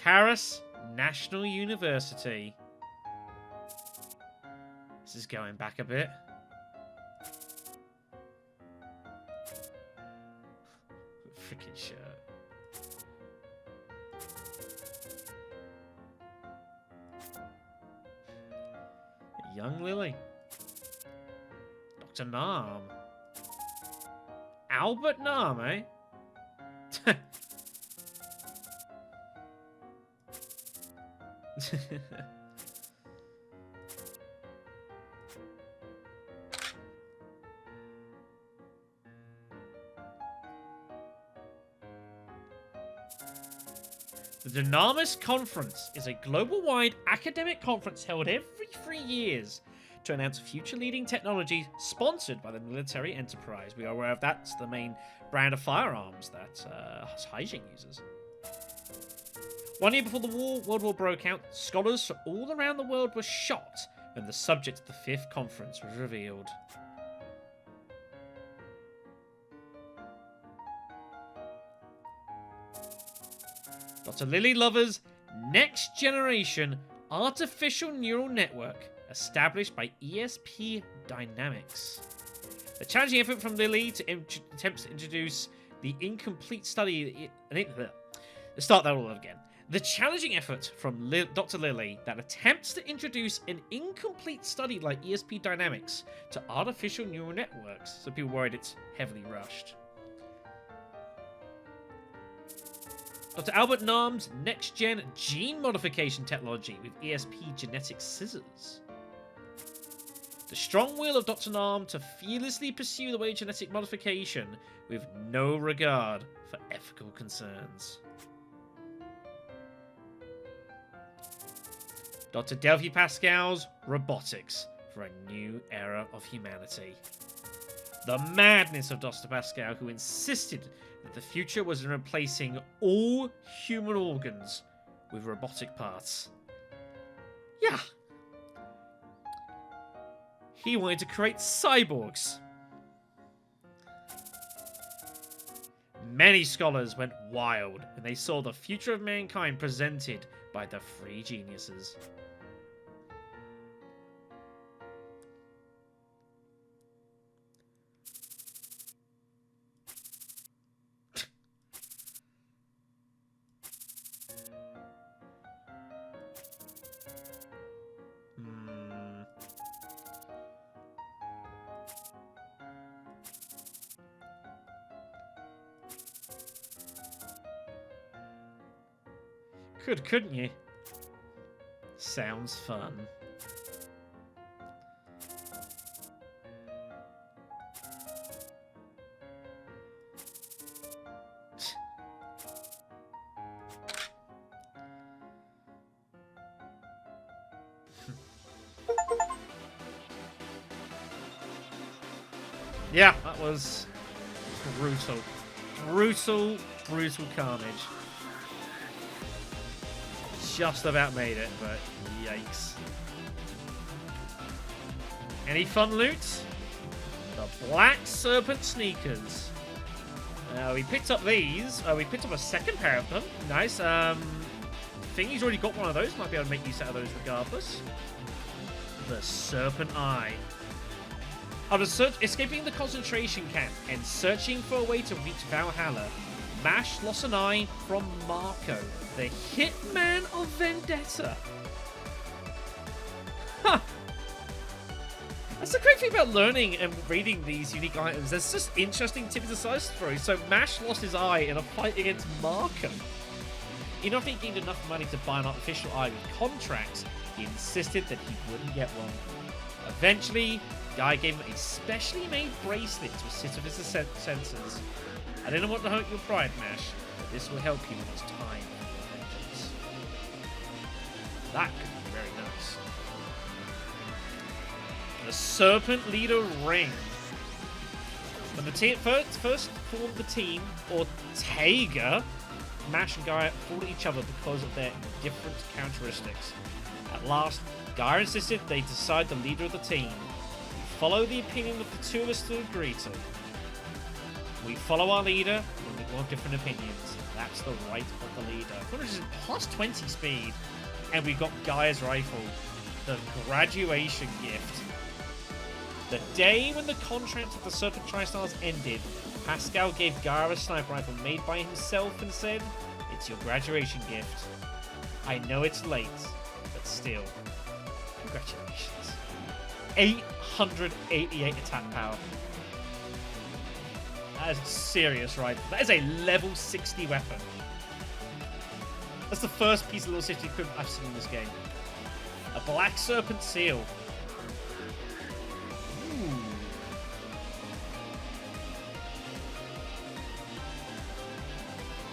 Karas National University. This is going back a bit. Freaking shirt. Young Lily. Dr. Nam. Albert Nam, eh? The Dynamis Conference is a global-wide academic conference held every 3 years to announce future leading technology sponsored by the military enterprise. We are aware of that. It's the main brand of firearms that Hygiene uses. 1 year before the World War broke out, scholars from all around the world were shocked when the subject of the 5th conference was revealed. Dr. Lily Lover's next generation artificial neural network established by ESP Dynamics. The challenging effort from Lily to attempt to introduce the incomplete study... Let's start that all over again. The challenging effort from Dr. Lily that attempts to introduce an incomplete study like ESP Dynamics to artificial neural networks. So people worried it's heavily rushed. Dr. Albert Nam's next-gen gene modification technology with ESP genetic scissors. The strong will of Dr. Nam to fearlessly pursue the way of genetic modification with no regard for ethical concerns. Dr. Delphi Pascal's robotics for a new era of humanity. The madness of Dr. Pascal, who insisted that the future was in replacing all human organs with robotic parts. Yeah. He wanted to create cyborgs. Many scholars went wild when they saw the future of mankind presented by the 3 geniuses. Couldn't you? Sounds fun. Yeah, that was brutal. Brutal carnage. Just about made it, but yikes. Any fun loot? The Black Serpent sneakers. We picked up these. We picked up a second pair of them. Nice. Thingy's already got one of those. Might be able to make use out of those regardless. The Serpent Eye. After escaping the concentration camp and searching for a way to reach Valhalla, Mash lost an eye from Marco, the hitman of Vendetta. Huh. That's the great thing about learning and reading these unique items. There's just interesting tips and side stories. So Mash lost his eye in a fight against Marco. Even after he gained enough money to buy an artificial eye with contracts, he insisted that he wouldn't get one. Eventually, the guy gave him a specially made bracelet to assist with his senses. I didn't want to hurt your pride, Mash, but this will help you when it's time for vengeance. That could be very nice. The Serpent Leader Ring. When the team first formed the team, Ortega, Mash and Gaia fought at each other because of their different characteristics. At last, Gaia insisted they decide the leader of the team. We follow the opinion of the two of us to agree to. We follow our leader when we want different opinions. That's the right of the leader. Which is plus 20 speed. And we've got Gaia's rifle. The graduation gift. The day when the contract of the Serpent Tri-Stars ended, Pascal gave Gaia a sniper rifle made by himself and said, "It's your graduation gift. I know it's late, but still, congratulations." 888 attack power. That is a serious rifle. That is a level 60 weapon. That's the first piece of level 60 equipment I've seen in this game. A Black Serpent Seal.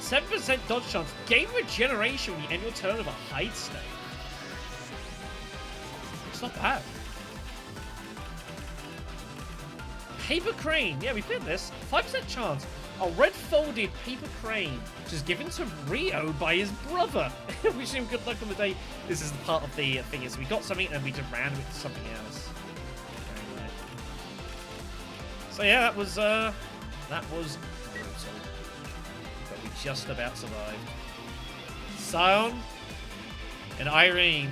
7% dodge chance. Gain regeneration when you end your turn of a hide state. It's not bad. Paper Crane. Yeah, we played this. 5% chance. A red folded paper crane, which is given to Rio by his brother. Wish him good luck on the day. This is the part of the thing is we got something and we just ran with something else. So yeah, that was brutal. But we just about survived. Sion and Irene,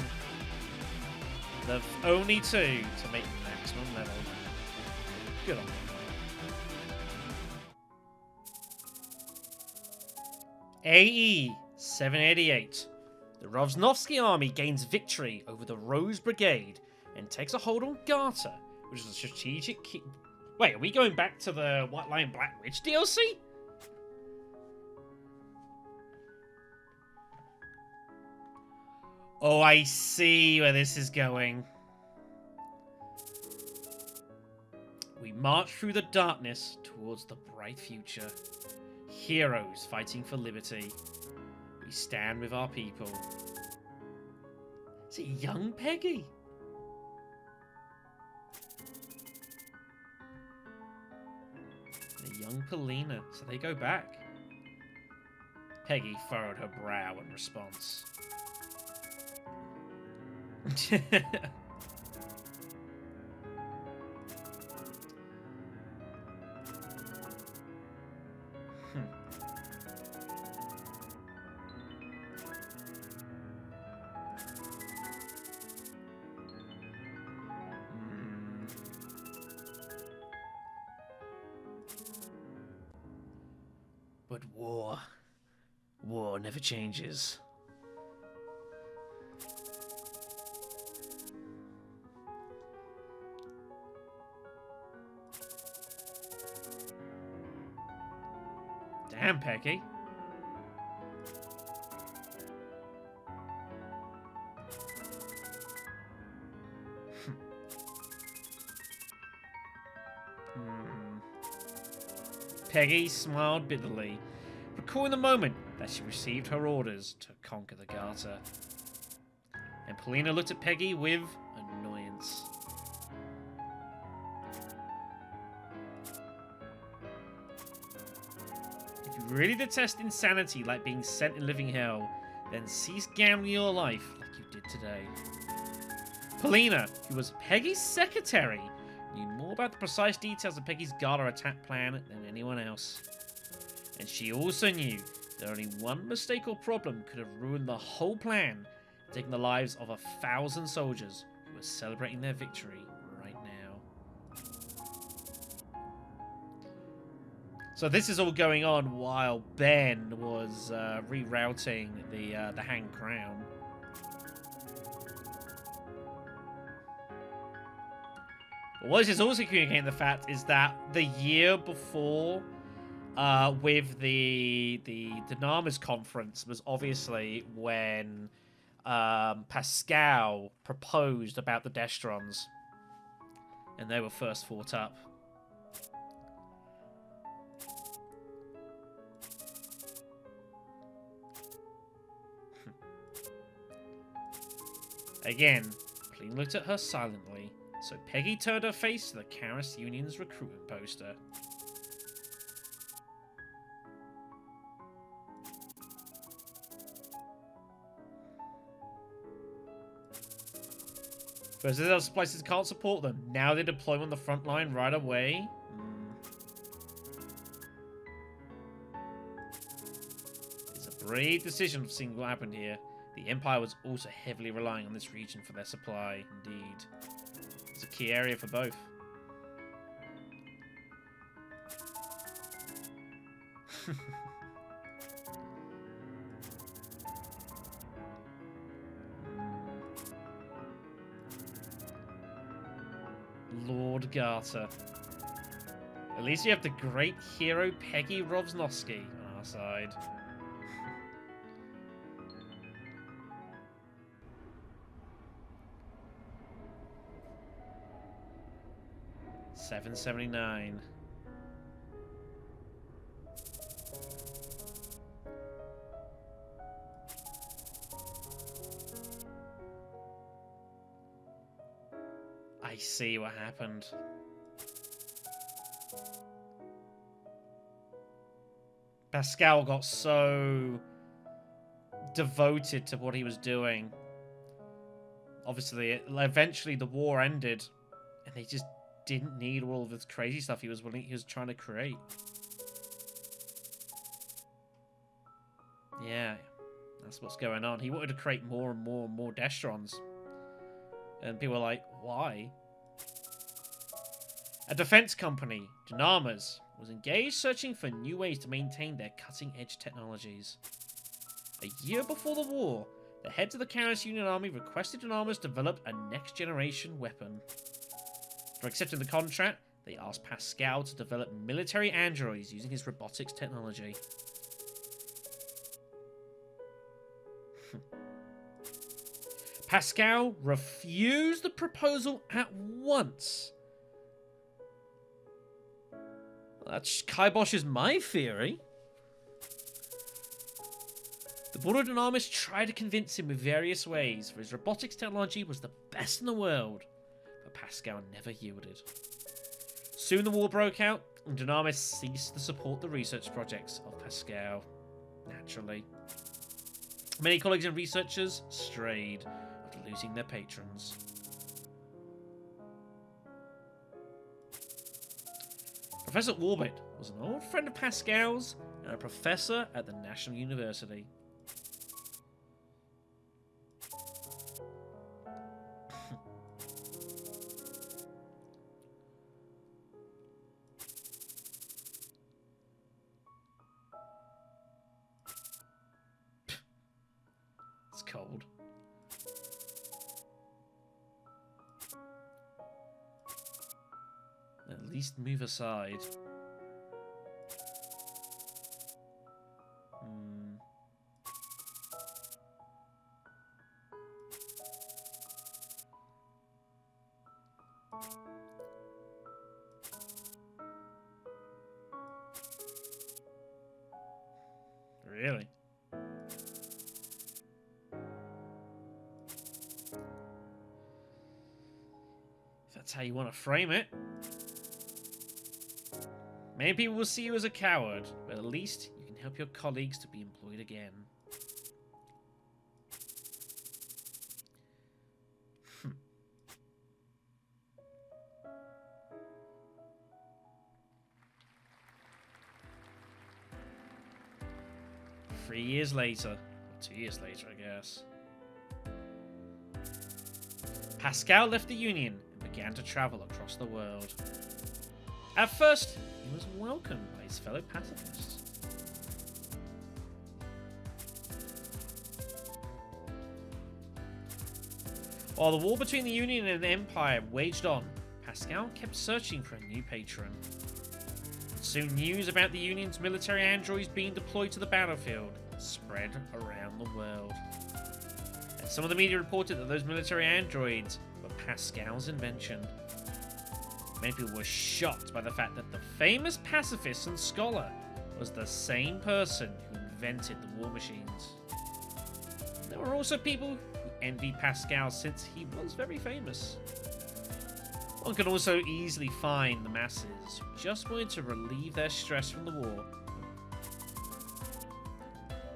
the only two to make maximum level. Good on them. AE 788. The Rovsnovsky army gains victory over the Rose Brigade and takes a hold on Garter, which is a strategic key. Wait, are we going back to the White Lion Black Ridge DLC? Oh, I see where this is going. We march through the darkness towards the bright future. Heroes fighting for liberty. We stand with our people. Is it young Peggy? The young Polina. So they go back. Peggy furrowed her brow in response. But war never changes. Damn, Peggy. Peggy smiled bitterly, recalling the moment that she received her orders to conquer the Garter. And Polina looked at Peggy with annoyance. If you really detest insanity like being sent in living hell, then cease gambling your life like you did today. Polina, who was Peggy's secretary, knew more about the precise details of Peggy's Garter attack plan than anyone else. And she also knew that only one mistake or problem could have ruined the whole plan, taking the lives of 1,000 soldiers who were celebrating their victory right now. So this is all going on while Ben was rerouting the Hanged Crown. What this is also communicating the fact is that the year before, with the Dynamis conference, was obviously when Pascal proposed about the Destrons, and they were first fought up. Again, Clean looked at her silently. So Peggy turned her face to the Karis Union's recruitment poster. First, those places can't support them. Now they deploy on the front line right away. brave decision of seeing what happened here. The Empire was also heavily relying on this region for their supply, indeed. It's a key area for both. Lord Garter. At least you have the great hero Peggy Rovsnovsky on our side. 779. I see what happened. Pascal got so devoted to what he was doing. Obviously, eventually the war ended, and they just didn't need all of this crazy stuff he was trying to create. Yeah, that's what's going on. He wanted to create more and more and more Destrons. And people were like, why? A defense company, Dynamas, was engaged searching for new ways to maintain their cutting-edge technologies. A year before the war, the heads of the Chaos Union Army requested Dynamas develop a next-generation weapon. For accepting the contract, they asked Pascal to develop military androids using his robotics technology. Pascal refused the proposal at once. Well, that kiboshes my theory. The Board of Dynamis tried to convince him with various ways, for his robotics technology was the best in the world, but Pascal never yielded. Soon the war broke out, and Dynamis ceased to support the research projects of Pascal. Naturally. Many colleagues and researchers strayed after losing their patrons. Professor Orbit was an old friend of Pascal's and a professor at the National University. It's cold. At least move aside. Really? If that's how you want to frame it. Many people will see you as a coward, but at least you can help your colleagues to be employed again. Three years later, or 2 years later, I guess. Pascal left the Union and began to travel across the world. At first, he was welcomed by his fellow pacifists. While the war between the Union and the Empire waged on, Pascal kept searching for a new patron. Soon news about the Union's military androids being deployed to the battlefield spread around the world. And some of the media reported that those military androids were Pascal's invention. Many people were shocked by the fact that the famous pacifist and scholar was the same person who invented the war machines. There were also people who envied Pascal since he was very famous. One can also easily find the masses who just wanted to relieve their stress from the war.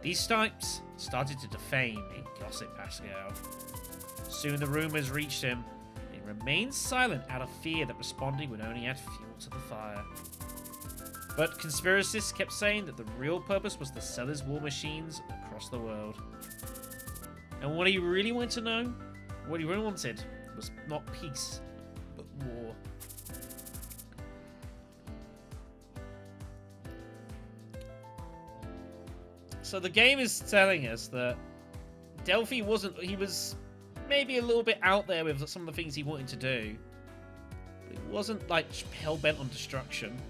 These types started to defame and gossip Pascal. Soon the rumours reached him. He remained silent out of fear that responding would only add fuel to the fire. But conspiracists kept saying that the real purpose was to sell his war machines across the world. And what he really wanted to know, what he really wanted, was not peace, but war. So the game is telling us that Delphi wasn't, he was maybe a little bit out there with some of the things he wanted to do. But he wasn't like hell-bent on destruction.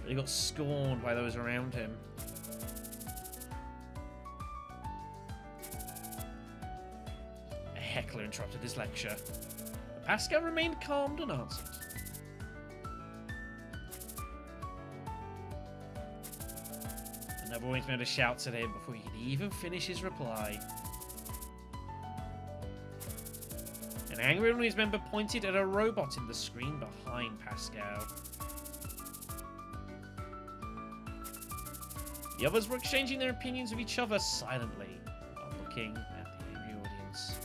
But he got scorned by those around him. A heckler interrupted his lecture. But Pascal remained calm and answered. Another voice made a shout at him before he could even finish his reply. An angry audience member pointed at a robot in the screen behind Pascal. The others were exchanging their opinions with each other silently while looking at the angry audience.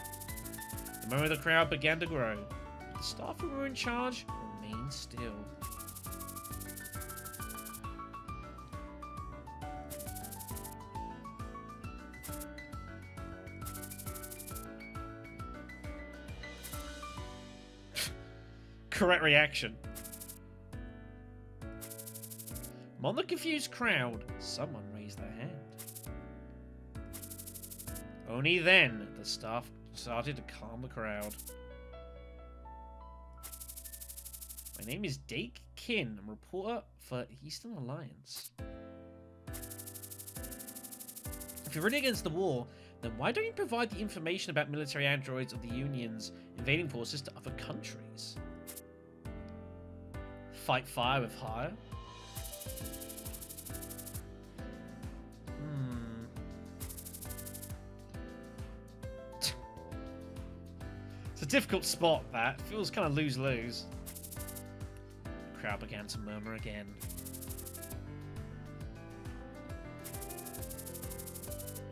The moment the crowd began to grow, the staff who were in charge remained still. Correct reaction. Among the confused crowd, someone raised their hand. Only then, the staff started to calm the crowd. My name is Dake Kin. I'm a reporter for Eastern Alliance. If you're really against the war, then why don't you provide the information about military androids of the Union's invading forces to other countries? Fight fire with fire? It's a difficult spot, that. Feels kind of lose-lose. The crowd began to murmur again.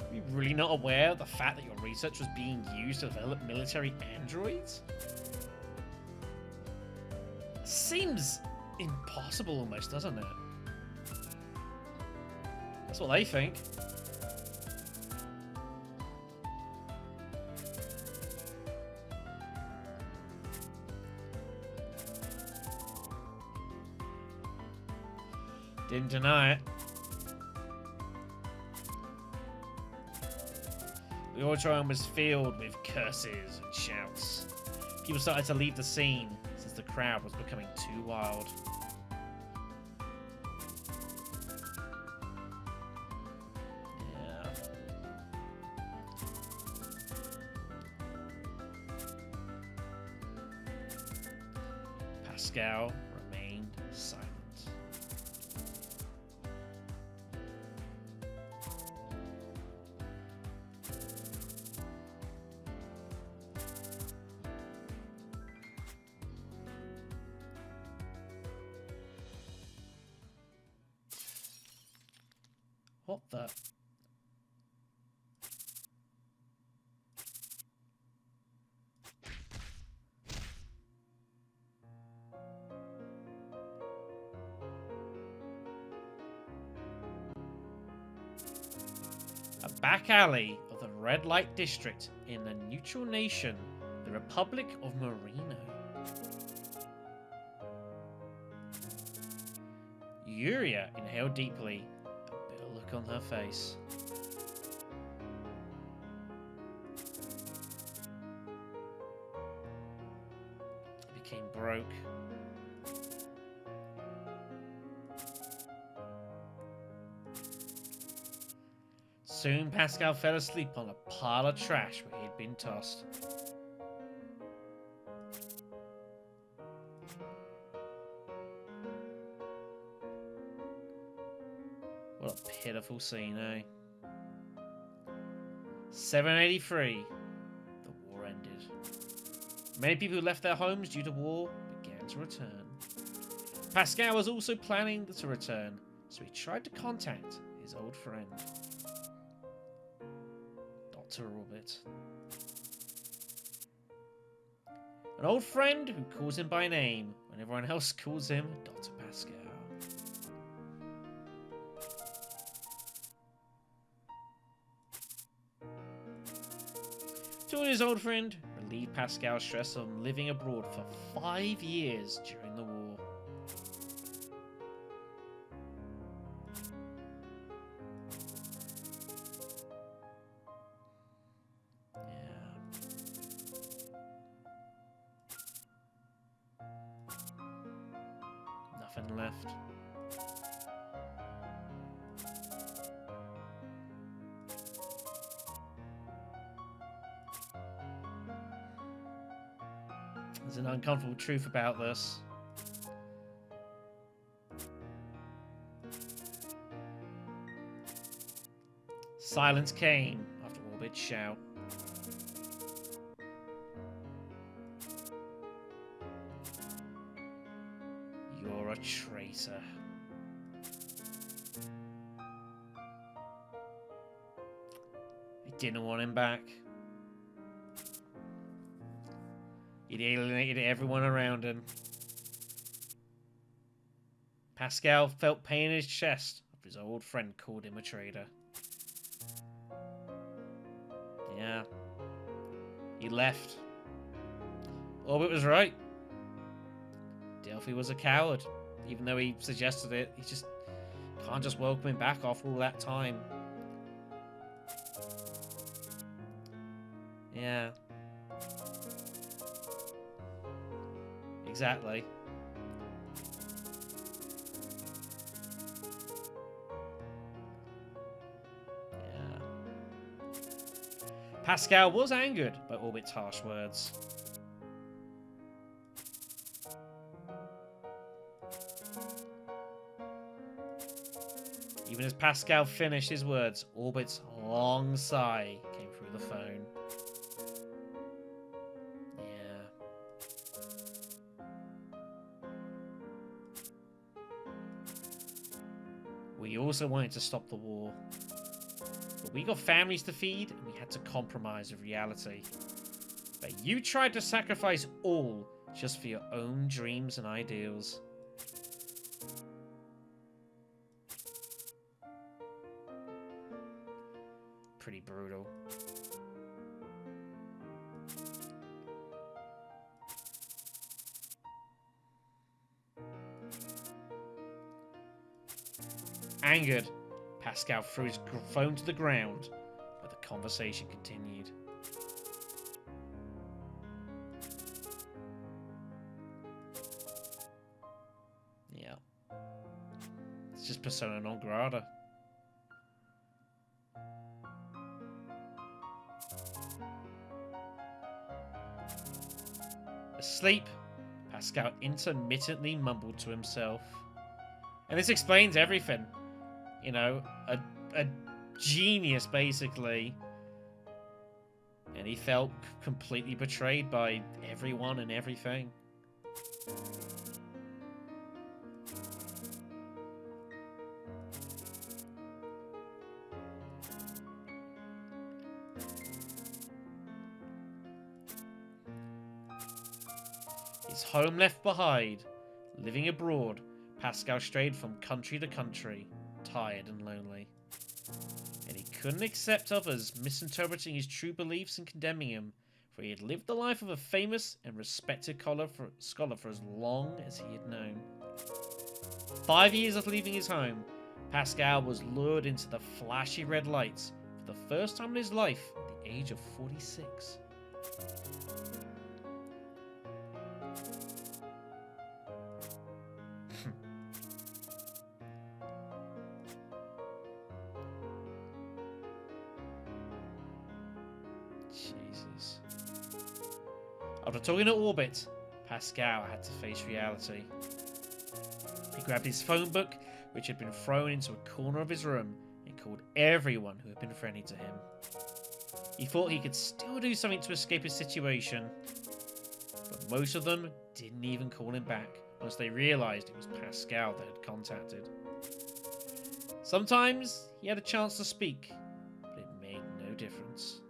Are you really not aware of the fact that your research was being used to develop military androids? Seems impossible almost, doesn't it? That's what they think. Didn't deny it. The auditorium was filled with curses and shouts. People started to leave the scene since the crowd was becoming too wild. Yeah. Pascal remained silent. What the? A back alley of the red light district in the neutral nation, the Republic of Marino. Yuria inhaled deeply, a bitter look on her face. It became broke. Soon Pascal fell asleep on a pile of trash where he'd been tossed. What a pitiful scene, eh? 783. The war ended. Many people who left their homes due to war began to return. Pascal was also planning to return, so he tried to contact his old friend, Dr. Orbit. An old friend who calls him by name when everyone else calls him Dr. Pascal. Talking to his old friend relieved Pascal's stress on living abroad for 5 years during the war. Nothing left. There's an uncomfortable truth about this. Silence came after Orbit's shout. You're a traitor. He didn't want him back. He'd alienated everyone around him. Pascal felt pain in his chest after his old friend called him a traitor. Yeah. He left. Orbit was right. Delphi was a coward. Even though he suggested it, he just can't just welcome him back after all that time. Yeah. Exactly. Yeah. Pascal was angered by Orbit's harsh words. Even as Pascal finished his words, Orbit's long sigh came through the phone. We also wanted to stop the war. But we got families to feed, and we had to compromise with reality. But you tried to sacrifice all just for your own dreams and ideals. Pretty brutal. Angered, Pascal threw his phone to the ground, but the conversation continued. Yeah. It's just persona non grata. Asleep, Pascal intermittently mumbled to himself. And this explains everything. You know, a genius, basically. And he felt completely betrayed by everyone and everything. His home left behind, living abroad, Pascal strayed from country to country, tired and lonely. And he couldn't accept others misinterpreting his true beliefs and condemning him, for he had lived the life of a famous and respected scholar for as long as he had known. 5 years after leaving his home, Pascal was lured into the flashy red lights for the first time in his life at the age of 46. Jesus. After talking to Orbit, Pascal had to face reality. He grabbed his phone book, which had been thrown into a corner of his room, and called everyone who had been friendly to him. He thought he could still do something to escape his situation, but most of them didn't even call him back once they realized it was Pascal that had contacted. Sometimes he had a chance to speak, but it made no difference.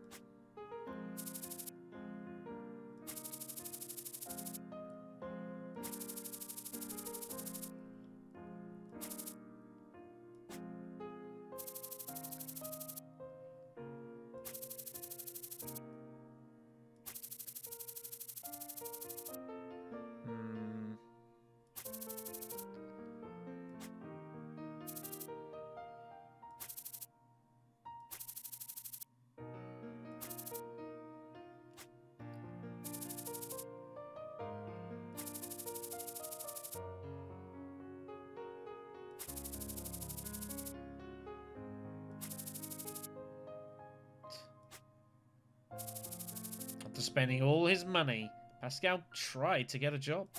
After spending all his money, Pascal tried to get a job.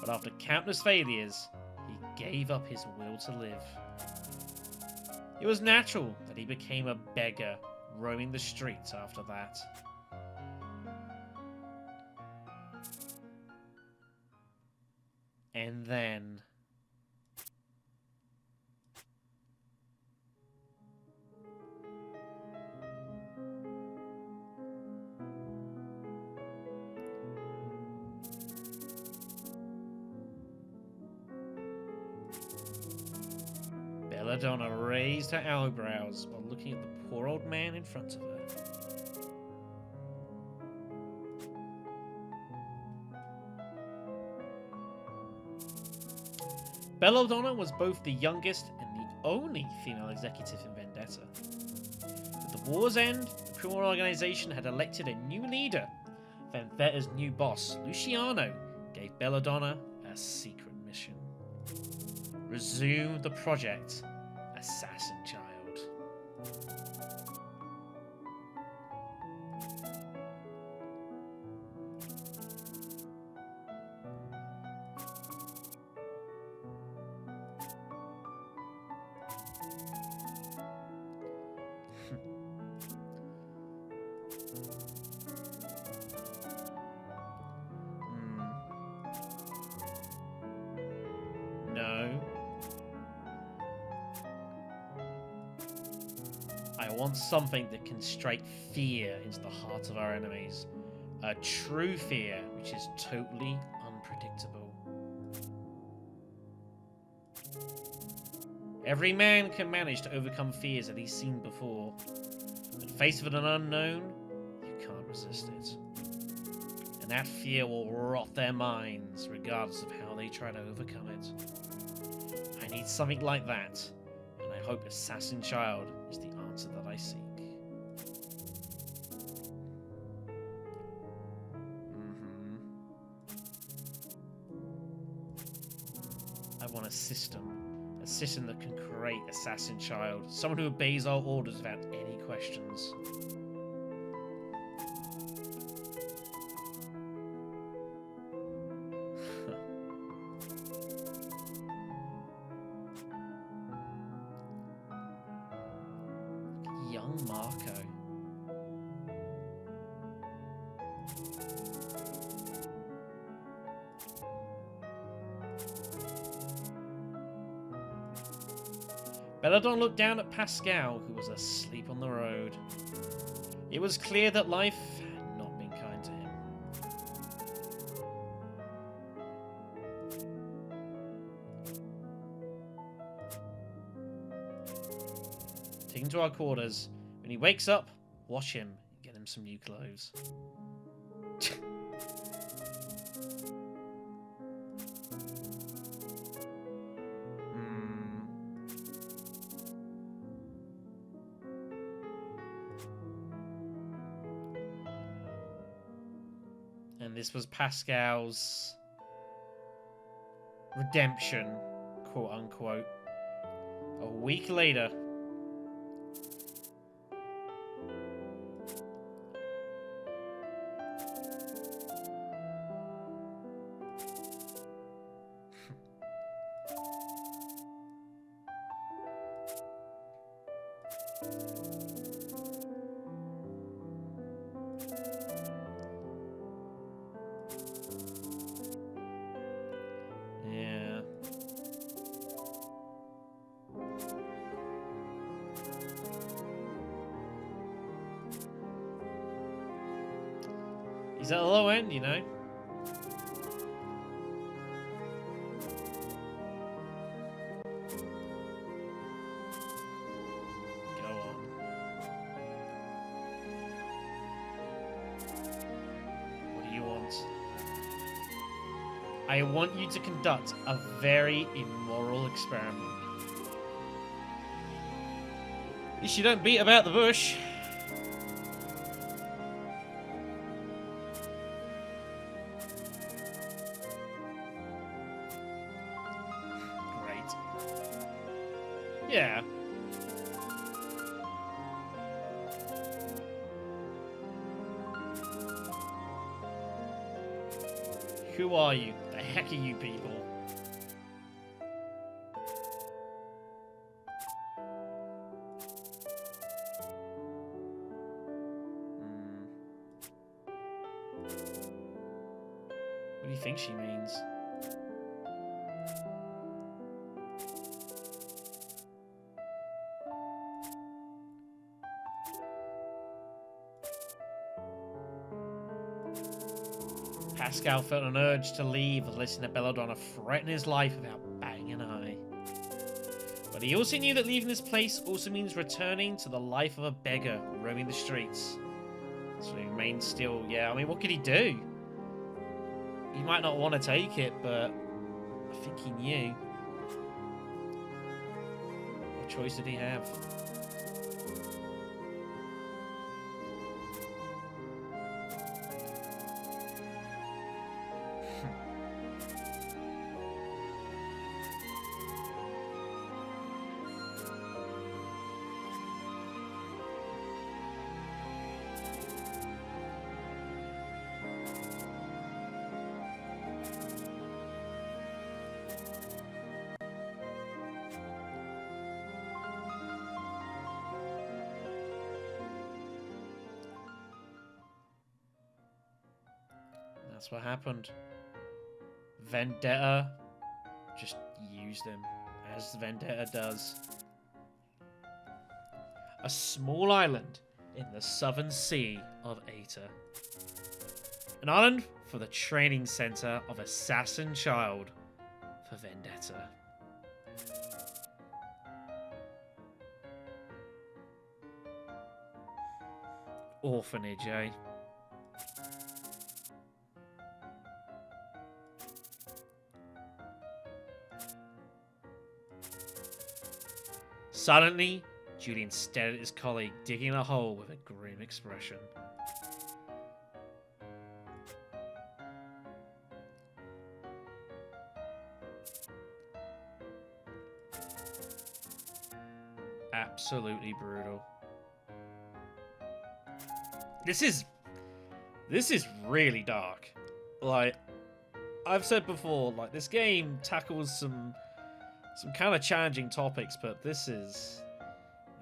But after countless failures, he gave up his will to live. It was natural that he became a beggar, roaming the streets after that. And then... Belladonna raised her eyebrows while looking at the poor old man in front of her. Belladonna was both the youngest and the only female executive in Vendetta. At the war's end, the criminal organization had elected a new leader. Vendetta's new boss, Luciano, gave Belladonna a secret mission. Resume the project, Assassin Child. No. I want something that can strike fear into the hearts of our enemies. A true fear which is totally unpredictable. Every man can manage to overcome fears that he's seen before. But faced with an unknown, you can't resist it. And that fear will rot their minds, regardless of how they try to overcome it. I need something like that, and I hope Assassin Child is the answer that I seek. I want a system that can create Assassin Child, someone who obeys our orders without any questions. Young Marco. Belladonna looked down at Pascal, who was asleep on the road. It was clear that life had not been kind to him. Take him to our quarters. When he wakes up, wash him and get him some new clothes. And this was Pascal's redemption, quote unquote. A week later, yeah. He's at the low end, you know. Go on. What do you want? I want you to conduct a very immoral experiment. At least you don't beat about the bush. Great. Yeah. Who are you? The heck are you people? What do you think she means? Pascal felt an urge to leave and listen to Belladonna threaten his life without batting an eye. But he also knew that leaving this place also means returning to the life of a beggar roaming the streets. So he remained still. Yeah, I mean, what could he do? He might not want to take it, but I think he knew. What choice did he have? That's what happened. Vendetta just used him, as Vendetta does. A small island in the southern sea of Eta. An island for the training center of Assassin Child for Vendetta. Orphanage, eh? Silently, Julian stared at his colleague, digging a hole with a grim expression. Absolutely brutal. This is really dark. Like, I've said before, like, this game tackles some kind of challenging topics, but this is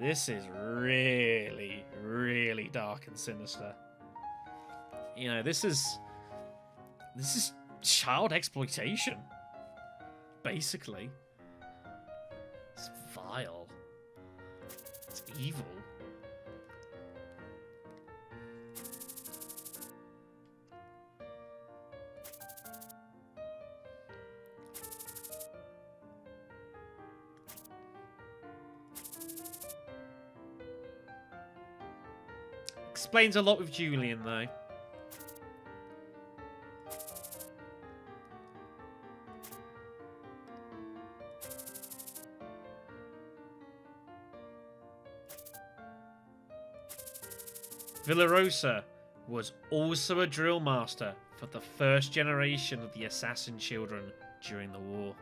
really, really dark and sinister. You know, this is child exploitation, basically. It's vile. It's evil. Explains a lot with Julian, though. Villarosa was also a drill master for the first generation of the assassin children during the war.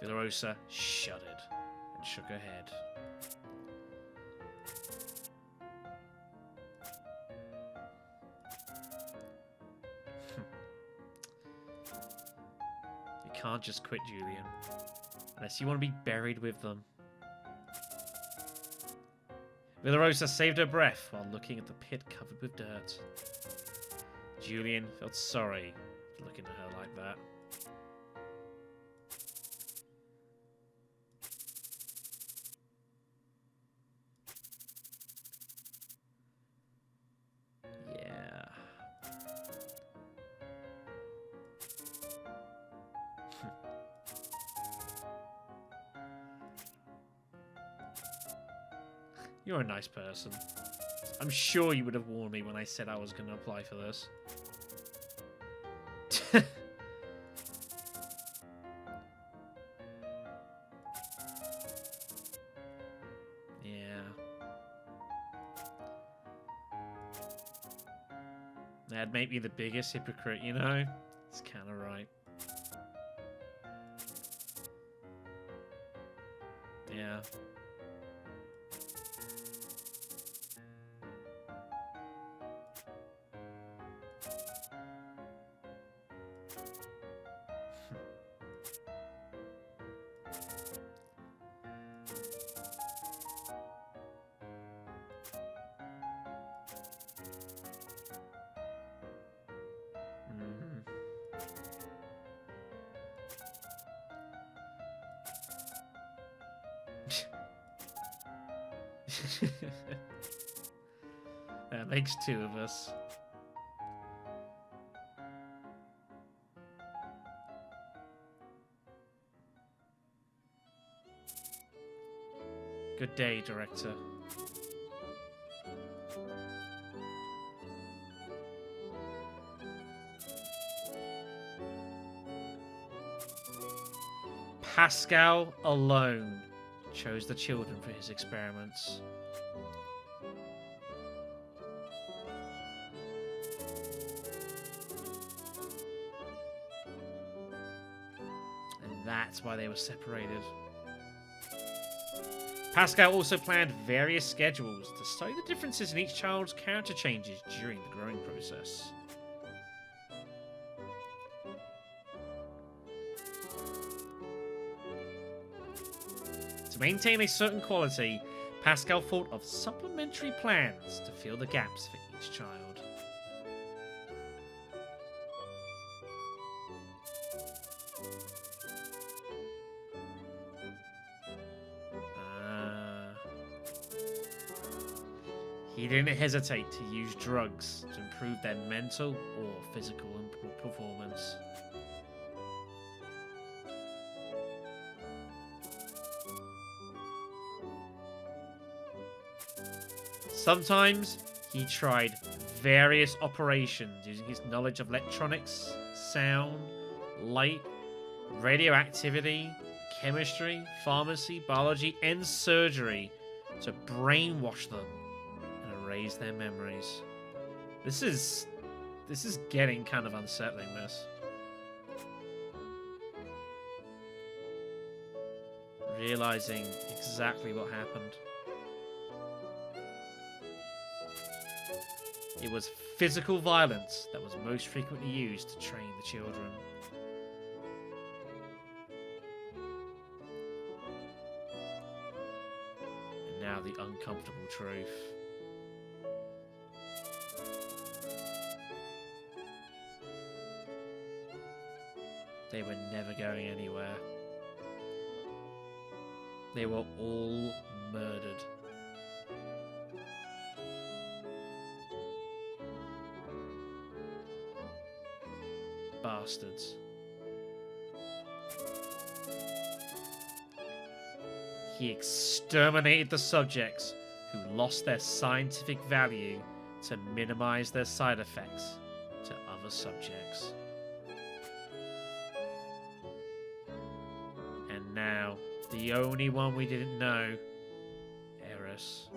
Villarosa shuddered and shook her head. You can't just quit, Julian, unless you want to be buried with them. Villarosa saved her breath while looking at the pit covered with dirt. Julian felt sorry for looking at her like that. Yeah. You're a nice person. I'm sure you would have warned me when I said I was going to apply for this. Yeah. That'd make me the biggest hypocrite, you know? It's kind of right. Yeah. That makes two of us. Good day, director. Pascal alone chose the children for his experiments. And that's why they were separated. Pascal also planned various schedules to study the differences in each child's character changes during the growing process. To maintain a certain quality, Pascal thought of supplementary plans to fill the gaps for each child. He didn't hesitate to use drugs to improve their mental or physical performance. Sometimes he tried various operations using his knowledge of electronics, sound, light, radioactivity, chemistry, pharmacy, biology, and surgery to brainwash them and erase their memories. This is getting kind of unsettling, this. Realizing exactly what happened. It was physical violence that was most frequently used to train the children. And now the uncomfortable truth. They were never going anywhere. They were all murdered. Bastards. He exterminated the subjects who lost their scientific value to minimize their side effects to other subjects. And now, the only one we didn't know, Eris.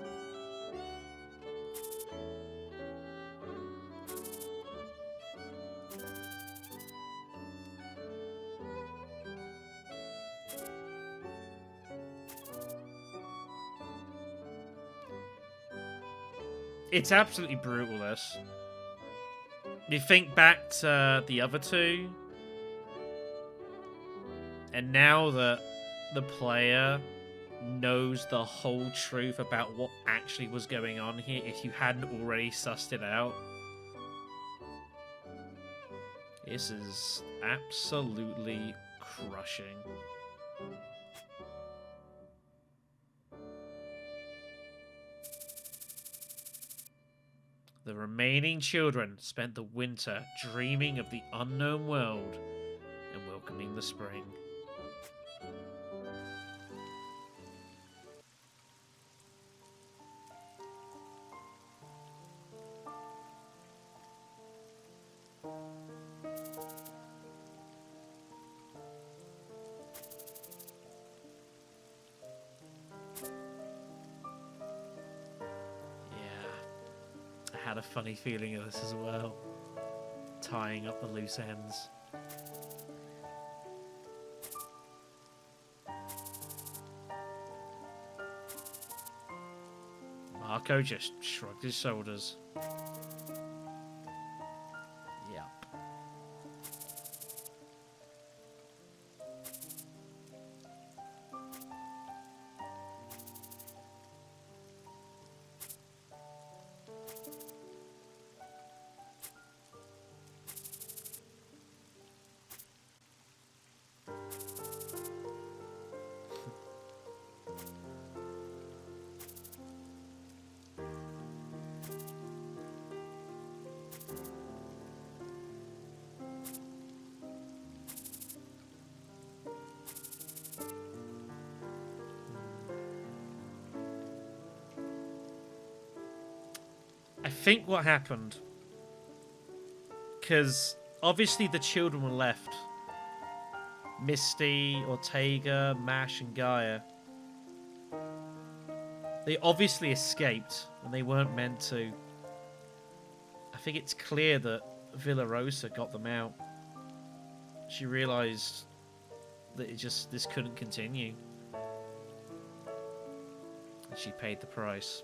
It's absolutely brutal, this. You think back to the other two, and now that the player knows the whole truth about what actually was going on here, if you hadn't already sussed it out, this is absolutely crushing. The remaining children spent the winter dreaming of the unknown world and welcoming the spring. I had a funny feeling of this as well. Tying up the loose ends. Marco just shrugged his shoulders. Yep. think what happened, because obviously the children were left. Misty, Ortega, Mash, and Gaia. They obviously escaped, and they weren't meant to. I think it's clear that Villarosa got them out. She realised that this couldn't continue. And she paid the price.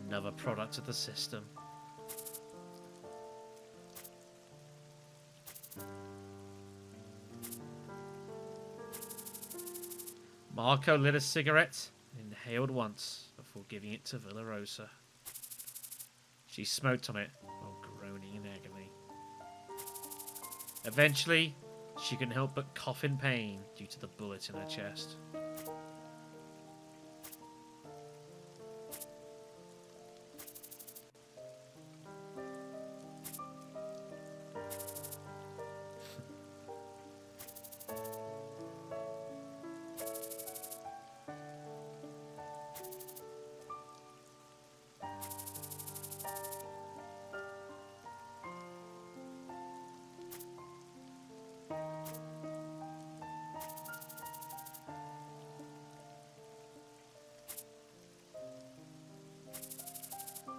Another product of the system. Marco lit a cigarette and inhaled once before giving it to Villarosa. She smoked on it while groaning in agony. Eventually, she couldn't help but cough in pain due to the bullet in her chest.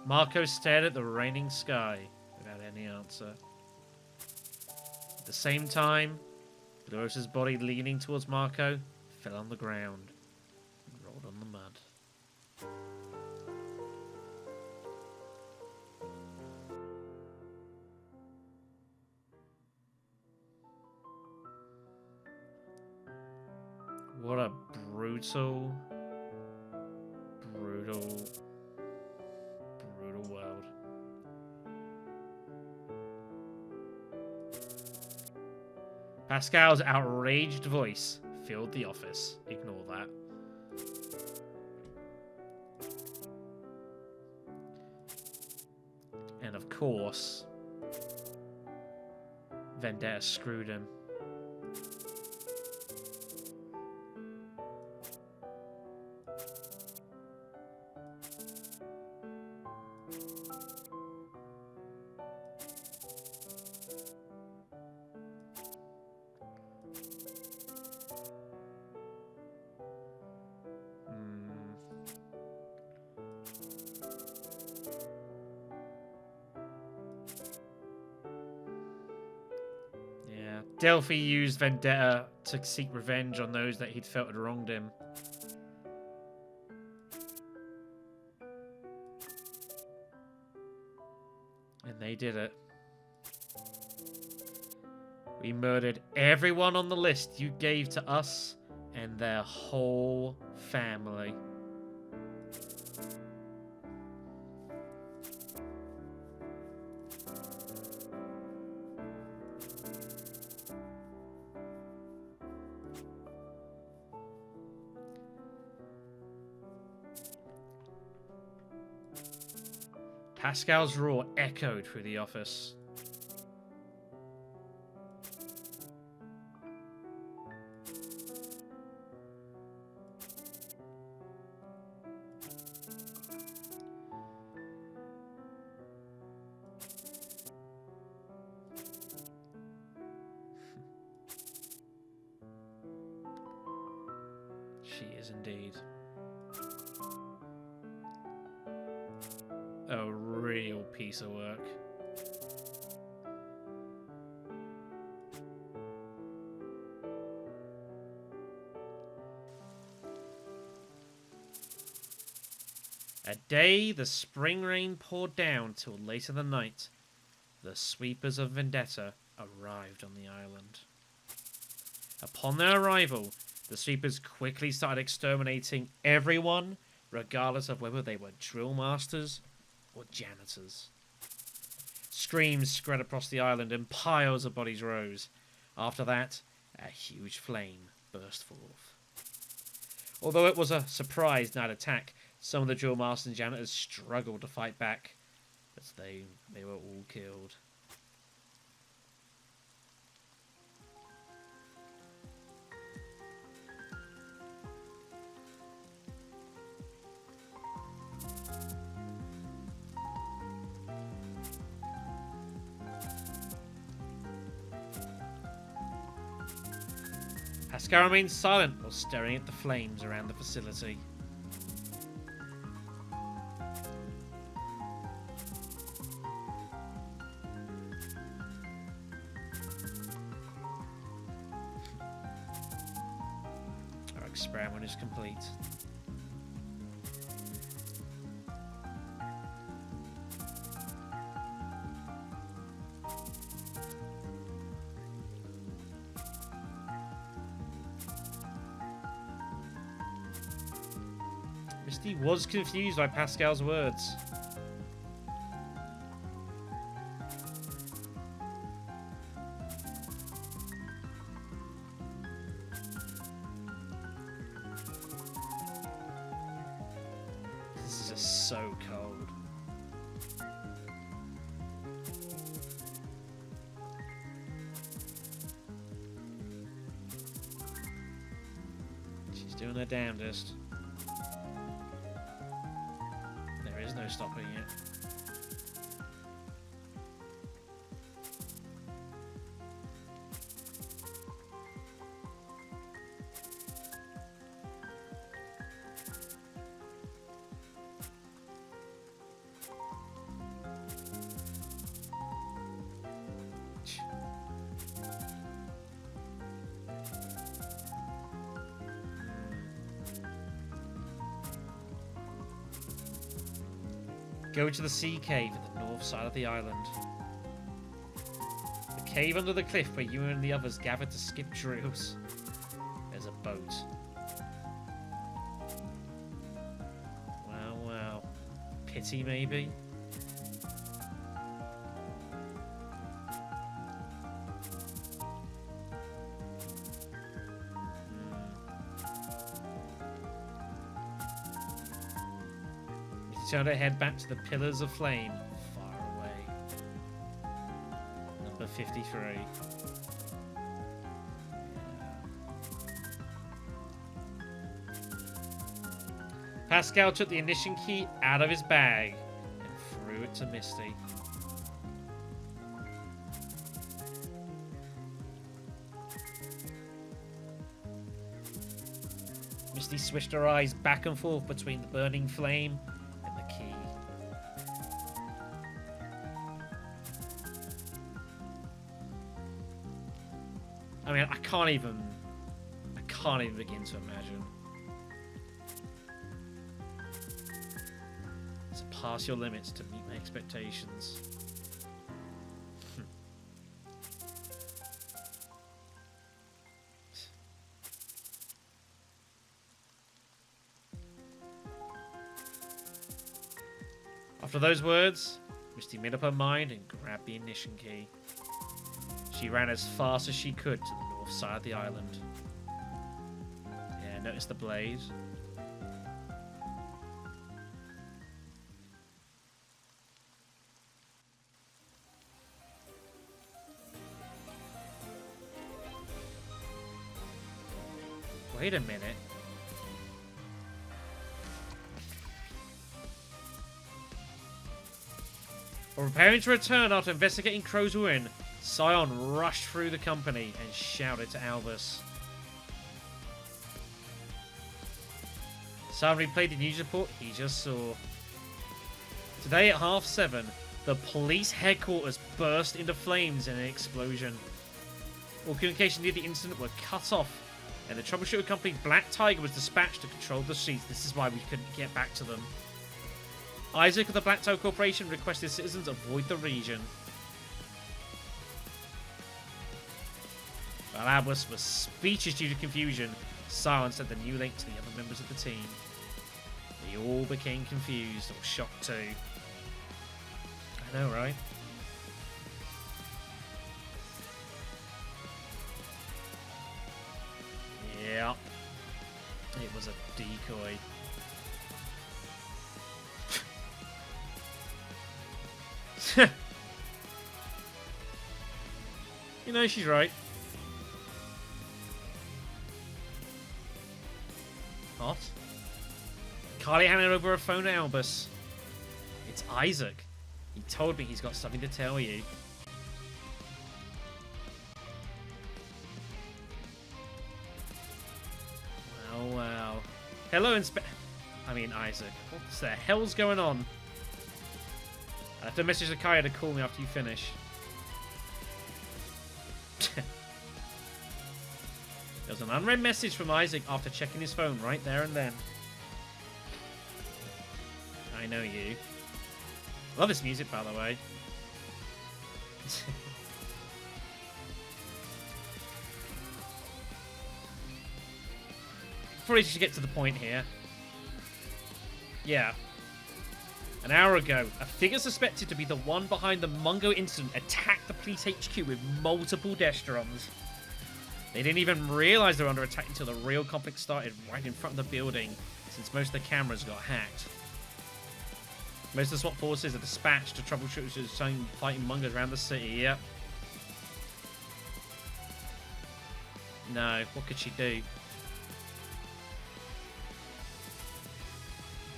Marco stared at the raining sky without any answer. At the same time, Villarosa's body leaning towards Marco fell on the ground and rolled on the mud. What a brutal world. Pascal's outraged voice filled the office. Ignore that. And of course, Vendetta screwed him. Delphi used Vendetta to seek revenge on those that he'd felt had wronged him. And they did it. We murdered everyone on the list you gave to us and their whole family. Pascal's roar echoed through the office. She is indeed. A real piece of work. At day, the spring rain poured down till late in the night. The sweepers of Vendetta arrived on the island. Upon their arrival, the sweepers quickly started exterminating everyone, regardless of whether they were drill masters or janitors. Screams spread across the island and piles of bodies rose. After that, a huge flame burst forth. Although it was a surprise night attack, some of the drill masters and janitors struggled to fight back, but they were all killed. Pascal remained silent while staring at the flames around the facility. Our experiment is complete. Misty was confused by Pascal's words. This is just so cold. She's doing her damnedest. There's no stopping it. Go to the sea cave at the north side of the island. The cave under the cliff where you and the others gathered to skip drills. There's a boat. Wow. Pity, maybe? Turned her head back to the pillars of flame far away. Number 53. Pascal took the ignition key out of his bag and threw it to Misty. Misty switched her eyes back and forth between the burning flame and the key. I mean, I can't even begin to imagine. It's past your limits to meet my expectations. After those words, Misty made up her mind and grabbed the ignition key. She ran as fast as she could to the north side of the island. Yeah, notice the blaze. Wait a minute. While preparing to return after investigating Crow's ruin, Scion rushed through the company and shouted to Albus. Scion replayed the news report he just saw. Today at 7:30, the police headquarters burst into flames in an explosion. All communication near the incident were cut off, and the troubleshooter company Black Tiger was dispatched to control the streets. This is why we couldn't get back to them. Isaac of the Black Tiger Corporation requested citizens avoid the region. While Albus was speechless due to confusion, silence sent the new link to the other members of the team. They all became confused or shocked too. I know, right? Yeah. It was a decoy. You know, she's right. What? Carly handed over a phone to Albus. It's Isaac. He told me he's got something to tell you. Wow, wow. Hello, Isaac. What the hell's going on? I have to message Akaya to call me after you finish. There was an unread message from Isaac after checking his phone right there and then. I know you. Love this music, by the way. Probably should get to the point here. Yeah. An hour ago, a figure suspected to be the one behind the Mungo incident attacked the police HQ with multiple Destrons. They didn't even realize they were under attack until the real conflict started right in front of the building, since most of the cameras got hacked. Most of the SWAT forces are dispatched to troubleshooters fighting Mungos around the city, yep. No, what could she do?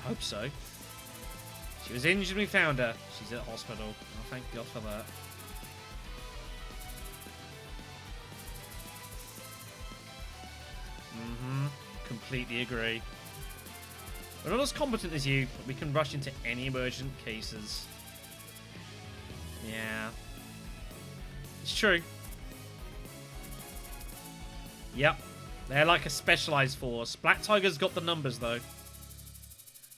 I hope so. She was injured when we found her. She's at hospital. Oh, thank God for that. Completely agree. We're not as competent as you, but we can rush into any emergent cases. Yeah. It's true. Yep. They're like a specialized force. Black Tiger's got the numbers, though.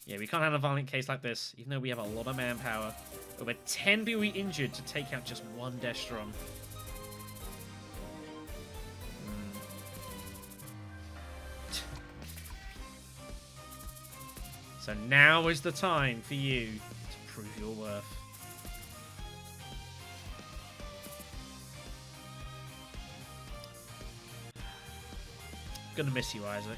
Yeah, we can't handle a violent case like this, even though we have a lot of manpower. Over 10 people injured to take out just one Destron. So now is the time for you to prove your worth. Gonna miss you, Isaac.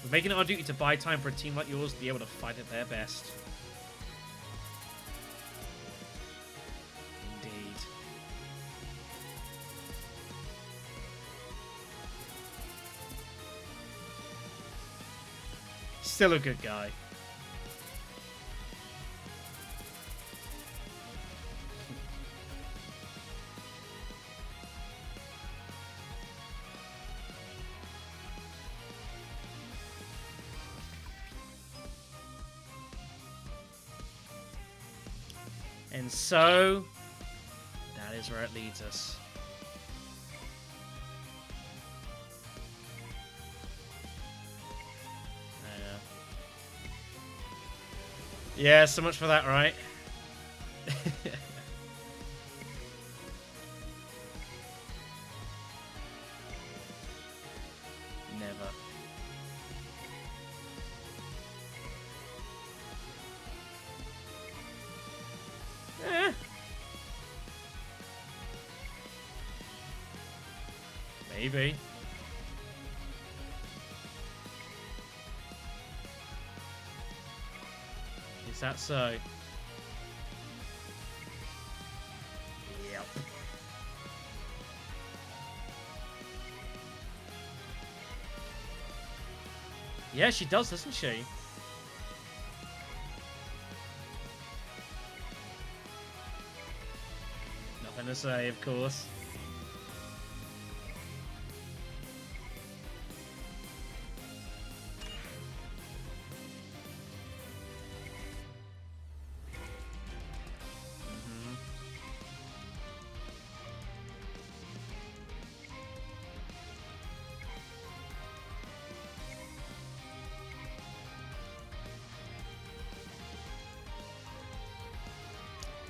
We're making it our duty to buy time for a team like yours to be able to fight at their best. Indeed. Still a good guy. And so, that is where it leads us. Yeah, so much for that, right? Never. Maybe. Is that so? Yep. Yeah, she does, doesn't she? Nothing to say, of course.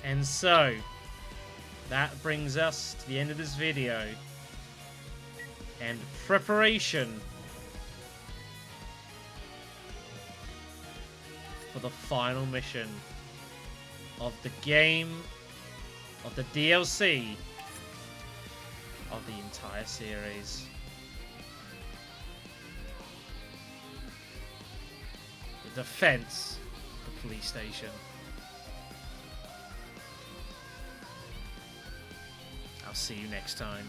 And so, that brings us to the end of this video. And preparation for the final mission of the game, of the DLC, of the entire series. The defense of the police station. I'll see you next time.